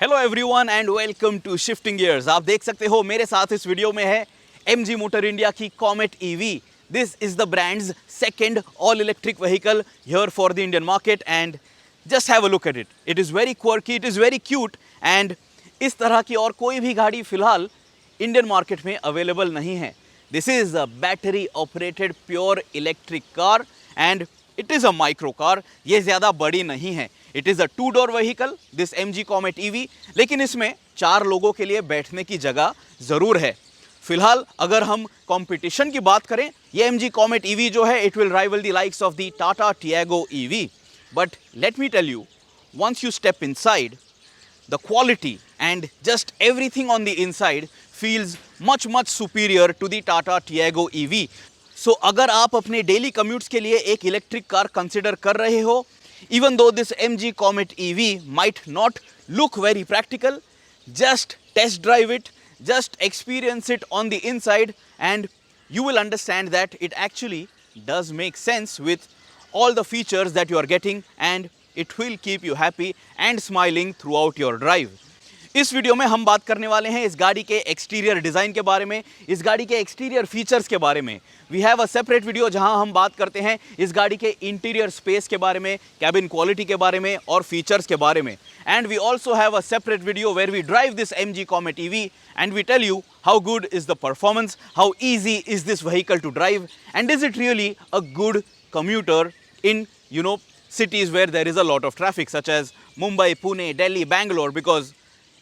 Hello everyone and welcome to shifting gears. आप देख सकते हो मेरे साथ इस वीडियो में है MG मोटर इंडिया की comet EV। This is the brands second all electric vehicle here for the Indian market and just have a look at it. It is very quirky, it is very cute and इस तरह की और कोई भी गाड़ी फिलहाल Indian market में available नहीं है। This is a battery operated pure electric car and it is a micro car. ये ज़्यादा बड़ी नहीं है। It is a 2-door vehicle this MG Comet EV, लेकिन इसमें 4 लोगों के लिए बैठने की जगह ज़रूर है। फिलहाल अगर हम कंपटीशन की बात करें, ये MG कॉमेट EV जो है it will rival the likes of the Tata Tiago EV। But let me tell you, once you step inside, the quality and just everything on the inside feels much superior to the Tata Tiago EV. So अगर आप अपने daily commutes के लिए एक electric car consider कर रहे हो, even though this MG Comet EV might not look very practical, just test drive it, just experience it on the inside and you will understand that it actually does make sense with all the features that you are getting and it will keep you happy and smiling throughout your drive. इस video में हम बात करने वाले हैं इस गाड़ी के एक्सटीरियर डिज़ाइन के बारे में, इस गाड़ी के एक्सटीरियर फीचर्स के बारे में। We have a separate video जहां हम बात करते हैं इस गाड़ी के इंटीरियर स्पेस के बारे में, कैबिन क्वालिटी के बारे में और फीचर्स के बारे में। And we also have a separate video where we drive this MG Comet EV and we tell you how good is the performance, how easy is this vehicle to drive and is it really a good commuter in cities where there is a lot of traffic such as Mumbai, Pune, Delhi, Bangalore, because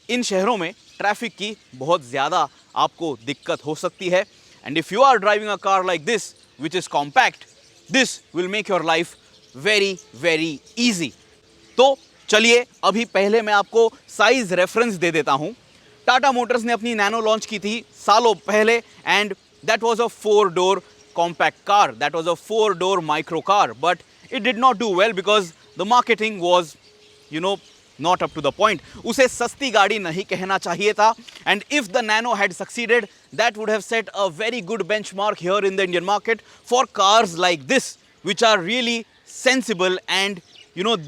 इन शहरों में traffic की बहुत ज़्यादा आपको दिक्कत हो सकती है। And if you are driving a car like this which is compact, this will make your life very easy. तो चलिए अभी पहले मैं आपको साइज़ रेफरेंस दे देता हूँ। टाटा मोटर्स ने अपनी नैनो लॉन्च की थी सालों पहले and that was a 4-door compact car, that was a 4-door micro car, but it did not do well because the marketing was not up to the point. उसे सस्ती गाड़ी नहीं कहना चाहिए था and if the Nano had succeeded, that would have set a very good benchmark here in the Indian market for cars like this which are really sensible and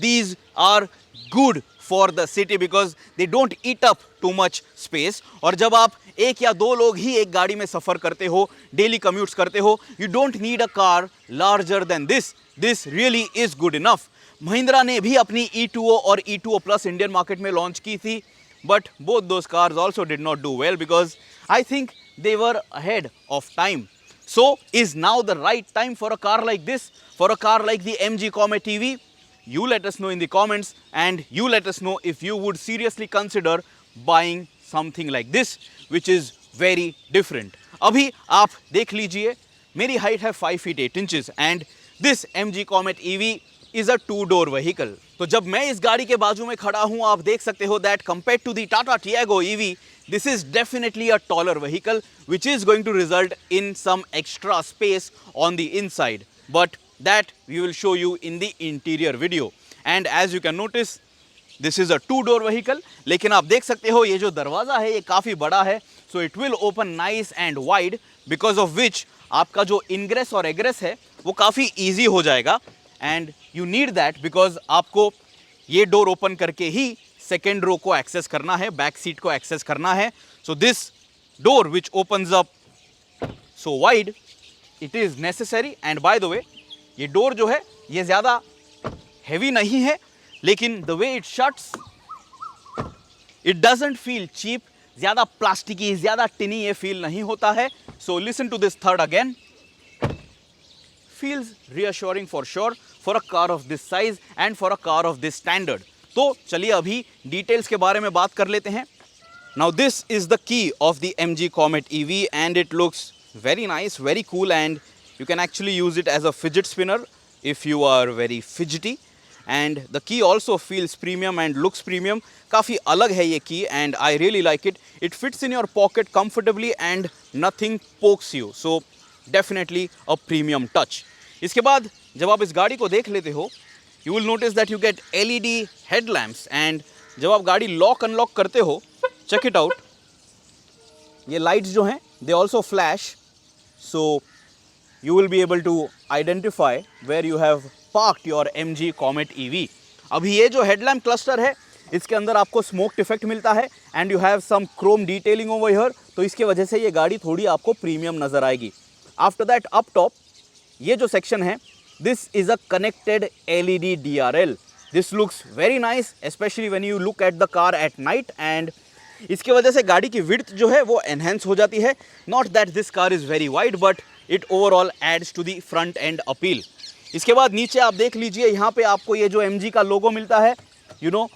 these are good for the city because they don't eat up too much space. और जब आप एक या दो लोग ही एक गाड़ी में सफ़र करते हो, डेली कम्यूट्स करते हो, you don't need a car larger than this. This really is good enough. Mahindra ने भी अपनी E2O और E2O Plus इंडियन मार्केट में लॉन्च की थी, but both those cars also did not do well because I think they were ahead of time. So is now the right time for a car like this, for a car like the MG Comet EV? You let us know in the comments and you let us know if you would seriously consider buying something like this which is very different. अभी आप देख लीजिए, मेरी height है 5 feet 8 inches and this MG Comet EV is a 2-door vehicle. तो जब मैं इस गाड़ी के बाजू में खड़ा हूं, आप देख सकते हो that compared to the Tata Tiago EV, this is definitely a taller vehicle which is going to result in some extra space on the inside. But that we will show you in the interior video. And as you can notice, this is a 2-door vehicle. लेकिन आप देख सकते हो ये जो दरवाज़ा है ये काफ़ी बड़ा है, so it will open nice and wide because of which आपका जो ingress और egress है वो काफ़ी easy हो जाएगा and you need that because आपको ये डोर ओपन करके ही सेकेंड रो को एक्सेस करना है, बैक सीट को एक्सेस करना है। So this door which opens up so wide, it is necessary. And by the way ये डोर जो है ये ज़्यादा हैवी नहीं है, लेकिन the way it shuts it doesn't feel cheap, ज़्यादा प्लास्टिकी, ज़्यादा टिनी ये फील नहीं होता है। सो लिसन टू दिस थर्ड again, feels reassuring for sure for a car of this size and for a car of this standard. तो चलिए अभी डिटेल्स के बारे में बात कर लेते हैं। Now this is the key of the MG Comet EV and it looks very nice, very cool and you can actually use it as a fidget spinner if you are very fidgety. And the key also feels premium and looks premium. काफ़ी अलग है ये key and I really like it. It fits in your pocket comfortably and nothing pokes you. So definitely a premium touch. इसके बाद जब आप इस गाड़ी को देख लेते हो, you will notice that you get LED headlamps and जब आप गाड़ी लॉक अनलॉक करते हो, check it out, ये लाइट्स जो हैं they also flash, so you will be able to identify where you have parked your MG Comet EV. अभी ये जो हेडलैम्प क्लस्टर है इसके अंदर आपको स्मोक इफेक्ट मिलता है and you have some chrome detailing over here, तो इसके वजह से ये गाड़ी थोड़ी आपको प्रीमियम नज़र आएगी। आफ्टर दैट अप टॉप ये जो सेक्शन है, this is a connected LED DRL। This looks very nice specially when you look at the car at night, and इसके वजह से गाड़ी की विड्थ जो है वो एनहेंस हो जाती है। Not that this car is very wide, but it overall adds to the front end appeal. इसके बाद नीचे आप देख लीजिए, यहाँ पे आपको ये जो MG का लोगो मिलता है, you know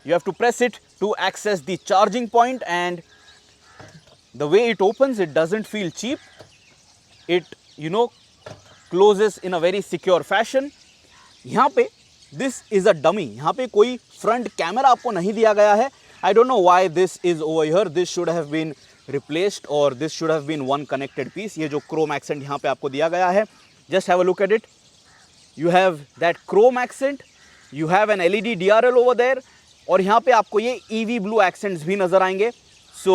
you have to press it to access the charging point, and the way it opens, it doesn't feel cheap. It closes in a very secure fashion. यहाँ पे this is a dummy, यहाँ पे कोई front camera आपको नहीं दिया गया है। I don't know why this is over here. This should have been replaced, or this should have been one connected piece. ये जो chrome accent यहाँ पे आपको दिया गया है, just have a look at it. You have that chrome accent, you have an LED DRL over there, और यहाँ पे आपको ये EV blue accents भी नज़र आएंगे। So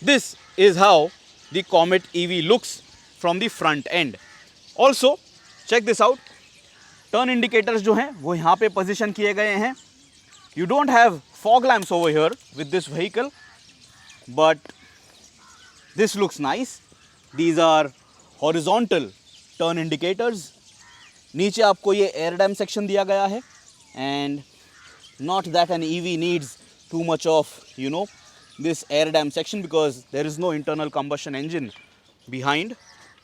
this is how the Comet EV looks from the front end. Also check this out, turn indicators जो हैं वो यहाँ पे position किए गए हैं। You don't have fog lamps over here with this vehicle, but this looks nice. These are horizontal turn indicators. नीचे आपको ये air dam section दिया गया है, and not that an EV needs too much of this air dam section, because there is no internal combustion engine behind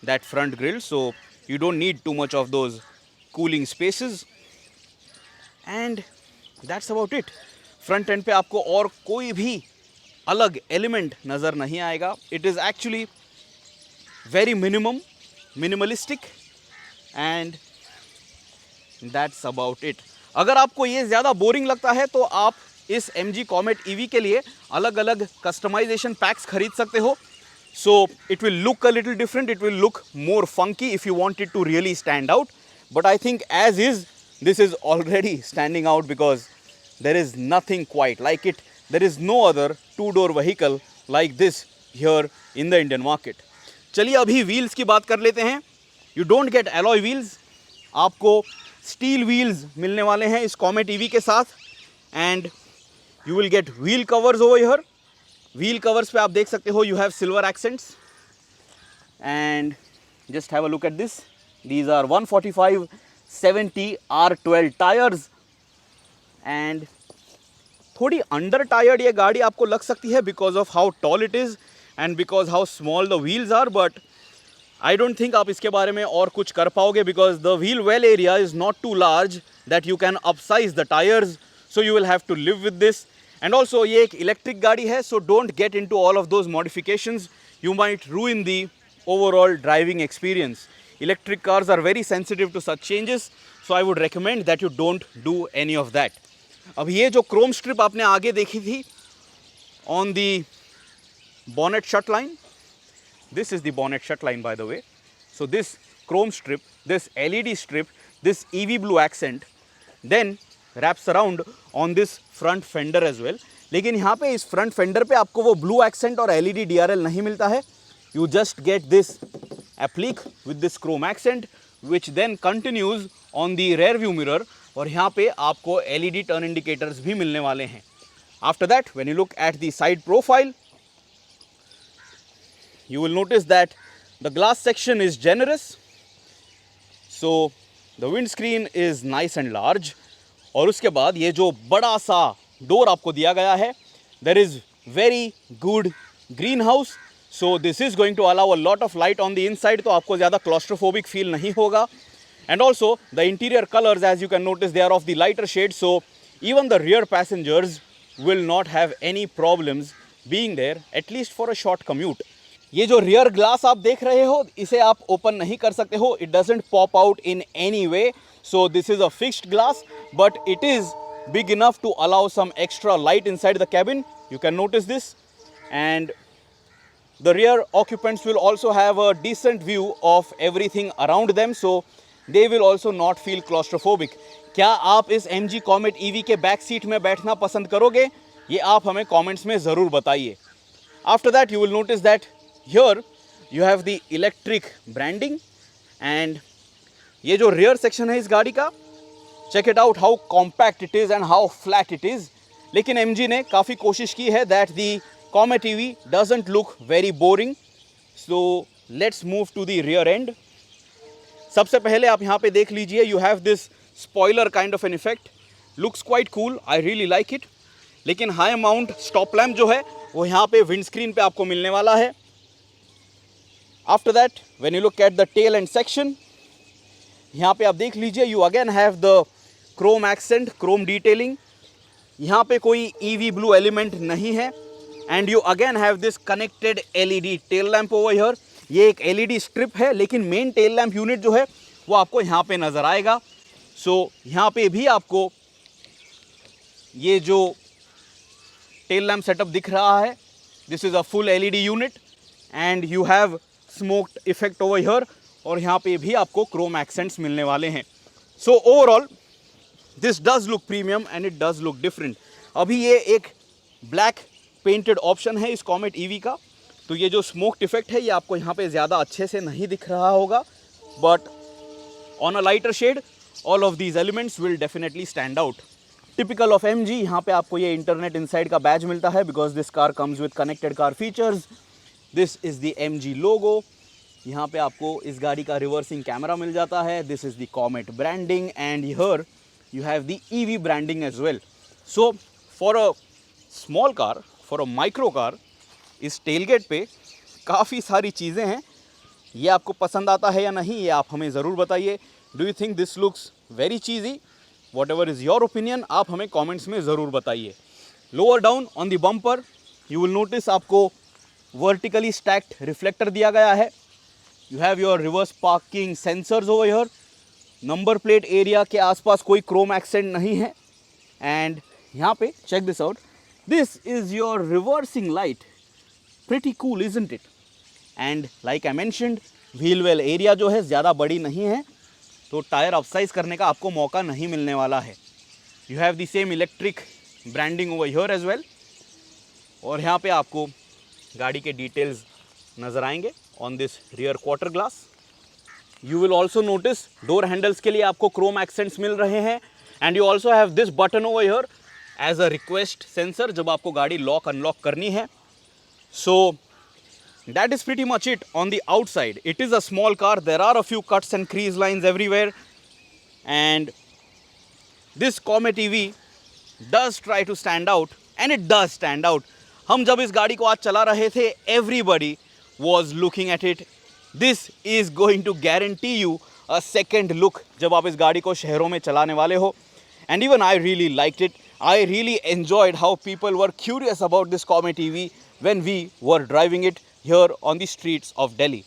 that front grille, so you don't need too much of those cooling spaces, and that's about it. front end पे आपको और कोई भी अलग element नज़र नहीं आएगा। It is actually very minimalistic, and that's about it. अगर आपको ये ज़्यादा बोरिंग लगता है तो आप इस MG Comet EV के लिए अलग अलग कस्टमाइजेशन पैक्स खरीद सकते हो। So it will look a little different, it will look more funky if you want it to really stand out, but I think as is this is already standing out, because there is nothing quite like it. There is no other two-door vehicle like this here in the Indian market. चलिए अभी wheels की बात कर लेते हैं। You don't get alloy wheels, आपको steel wheels मिलने वाले हैं इस Comet EV के साथ, and you will get wheel covers over here. Wheel covers पे आप देख सकते हो you have silver accents, and just have a look at this. These are 145/70 R12 tyres, एंड थोड़ी अंडर टायर्ड ये गाड़ी आपको लग सकती है because of how tall it is and because how small the wheels are, but I don't think आप इसके बारे में और कुछ कर पाओगे, because the wheel well area is not too large that you can upsize the tyres, so you will have to live with this. And also ये एक इलेक्ट्रिक गाड़ी है, so don't get into all of those modifications, you might ruin the overall driving experience. Electric cars are very sensitive to such changes, so I would recommend that you don't do any of that. अब ये जो Chrome strip आपने आगे देखी थी on the bonnet shut line, this is the bonnet shut line by the way. So this chrome strip, this LED strip, this EV blue accent then wraps around on this front fender as well. लेकिन यहाँ पे इस front fender पे आपको वो blue accent और LED DRL नहीं मिलता है. You just get this applique with this chrome accent which then continues on the rear view mirror, और यहाँ पे आपको LED turn indicators भी मिलने वाले हैं. After that, when you look at the side profile, you will notice that the glass section is generous, so the windscreen is nice and large. और उसके बाद ये जो बड़ा सा डोर आपको दिया गया है, there is very good greenhouse, so this is going to allow a lot of light on the inside, तो आपको ज़्यादा claustrophobic feel नहीं होगा. And also the interior colors, as you can notice, they are of the lighter shade, so even the rear passengers will not have any problems being there, at least for a short commute. ये जो rear glass आप देख रहे हो, इसे आप open नहीं कर सकते हो. It doesn't pop out in any way, so this is a fixed glass, but it is big enough to allow some extra light inside the cabin. You can notice this, and the rear occupants will also have a decent view of everything around them, so they will also not feel claustrophobic. क्या आप इस MG Comet EV के back seat में बैठना पसंद करोगे? ये आप हमें कमेंट्स में ज़रूर बताइए. After that, you will notice that here you have the electric branding, and ये जो rear section है इस गाड़ी का, check it out how compact it is and how flat it is. लेकिन MG ने काफ़ी कोशिश की है that the Comet EV doesn't look very boring. So let's move to the rear end. सबसे पहले आप यहाँ पे देख लीजिए, you have this spoiler kind of an effect. Looks quite cool. I really like it. लेकिन हाई माउंट स्टॉप लैम्प जो है वो यहाँ पे विंड स्क्रीन पे आपको मिलने वाला है। After that when you look at the tail end section, यहाँ पे आप देख लीजिए, you again have the chrome accent, chrome detailing. यहाँ पे कोई EV ब्लू एलिमेंट नहीं है and you again have this connected LED tail lamp over here. ये एक LED स्ट्रिप है लेकिन मेन टेल लैम्प यूनिट जो है वो आपको यहाँ पे नज़र आएगा। सो यहाँ पे भी आपको ये जो टेल लैम्प सेटअप दिख रहा है, this is a full LED unit and you have smoked effect over here, और यहाँ पे भी आपको क्रोम एक्सेंट्स मिलने वाले हैं। So overall this does look premium and it does look different. अभी ये एक ब्लैक पेंटेड ऑप्शन है इस कॉमेट EV का, तो ये जो स्मोक्ड इफेक्ट है ये आपको यहाँ पे ज़्यादा अच्छे से नहीं दिख रहा होगा, but on a lighter shade all of these elements will definitely stand out. Typical of MG, यहाँ पे आपको ये इंटरनेट इनसाइड का बैज मिलता है because this car comes with connected car features. This is the MG लोगो। यहाँ पे आपको इस गाड़ी का रिवर्सिंग कैमरा मिल जाता है। This is the comet branding and here you have the EV branding as well. So for a small car, for a micro car, इस tailgate पे काफ़ी सारी चीज़ें हैं। ये आपको पसंद आता है या नहीं, ये आप हमें ज़रूर बताइए। Do you think this looks very cheesy? Whatever is your opinion, आप हमें comments में ज़रूर बताइए। Lower down on the bumper, you will notice आपको vertically stacked reflector दिया गया है। You have your reverse parking sensors over here. Number plate area के आसपास कोई क्रोम एक्सेंट नहीं है एंड यहाँ पे check this out, this is your reversing light. Pretty cool isn't it? And like I mentioned, wheel well area जो है ज़्यादा बड़ी नहीं है, तो टायर अपसाइज करने का आपको मौका नहीं मिलने वाला है। You have the same electric branding over here as well, और यहाँ पे आपको गाड़ी के डिटेल्स नज़र आएंगे on this rear quarter glass. You will also notice door handles के लिए आपको chrome accents मिल रहे हैं and you also have this button over here as a request sensor जब आपको गाड़ी lock unlock करनी है। So that is pretty much it on the outside. It is a small car. There are a few cuts and crease lines everywhere and this Comet EV does try to stand out and it does stand out. हम जब इस गाड़ी को आज चला रहे थे, everybody was looking at it. This is going to guarantee you a second look जब आप इस गाड़ी को शहरों में चलाने वाले हो। And even I really liked it. I really enjoyed how people were curious about this Comet EV when we were driving it here on the streets of Delhi.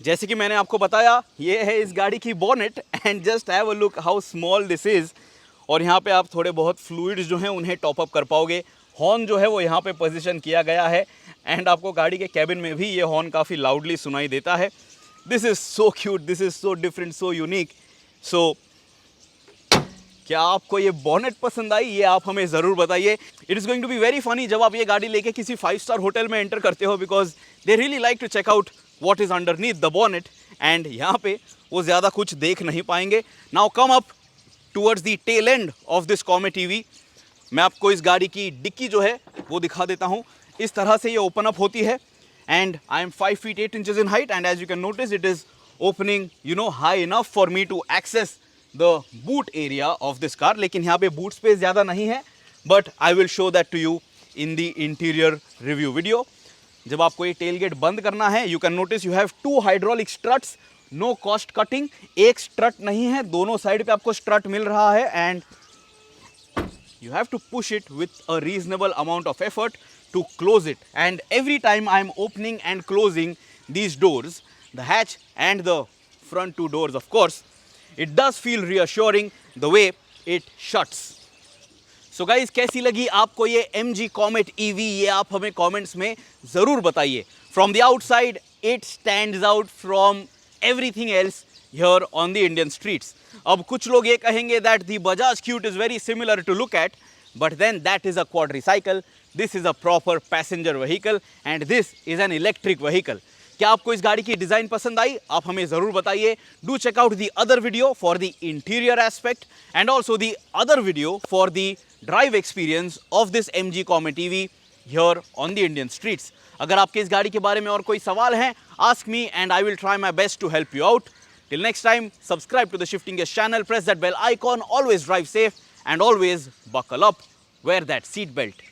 जैसे कि मैंने आपको बताया, ये है इस गाड़ी की bonnet and just have a look how small this is. और यहाँ पे आप थोड़े बहुत फ्लूइड्स जो हैं उन्हें टॉप अप कर पाओगे। हॉर्न जो है वो यहाँ पे पोजीशन किया गया है एंड आपको गाड़ी के कैबिन में भी ये हॉर्न काफ़ी लाउडली सुनाई देता है। This is so cute, this is so different, so unique. So क्या आपको ये बॉनेट पसंद आई, ये आप हमें ज़रूर बताइए। It is going to be very funny जब आप ये गाड़ी लेके किसी 5-स्टार होटल में एंटर करते हो, because they really like to check out what is underneath the bonnet and यहाँ पे वो ज़्यादा कुछ देख नहीं पाएंगे। Now come up towards the tail end of this Comet EV। मैं आपको इस गाड़ी की डिक्की जो है वो दिखा देता हूँ। इस तरह से ये ओपन अप होती है and I am 5 feet 8 inches in height and as you can notice it is opening high enough for me to access the boot area of this car. लेकिन यहाँ पे बूट स्पेस ज़्यादा नहीं है, but I will show that to you in the interior review video. जब आपको ये tailgate बंद करना है, you can notice you have 2 hydraulic struts, no cost cutting. एक स्ट्रट नहीं है, दोनों साइड पे आपको स्ट्रट मिल रहा है and you have to push it with a reasonable amount of effort to close it. And every time I am opening and closing these doors, the hatch and the front 2 doors of course, it does feel reassuring the way it shuts. So guys, कैसी लगी आपको ये MG Comet EV, ये आप हमें comments में ज़रूर बताइए। From the outside, it stands out from everything else here on the Indian streets. अब कुछ लोग ये कहेंगे that the Bajaj Qute is very similar to look at, but then that is a quadricycle. This is a proper passenger vehicle and this is an electric vehicle. क्या आपको इस गाड़ी की डिजाइन पसंद आई? आप हमें जरूर बताइए. Do check out the other video for the interior aspect and also the other video for the drive experience of this MG Comet EV here on the Indian streets. अगर आपके इस गाड़ी के बारे में और कोई सवाल है, ask me and I will try my best to help you out. Till next time, subscribe to the Shifting Gears channel, press that bell icon, always drive safe and always buckle up, wear that seat belt.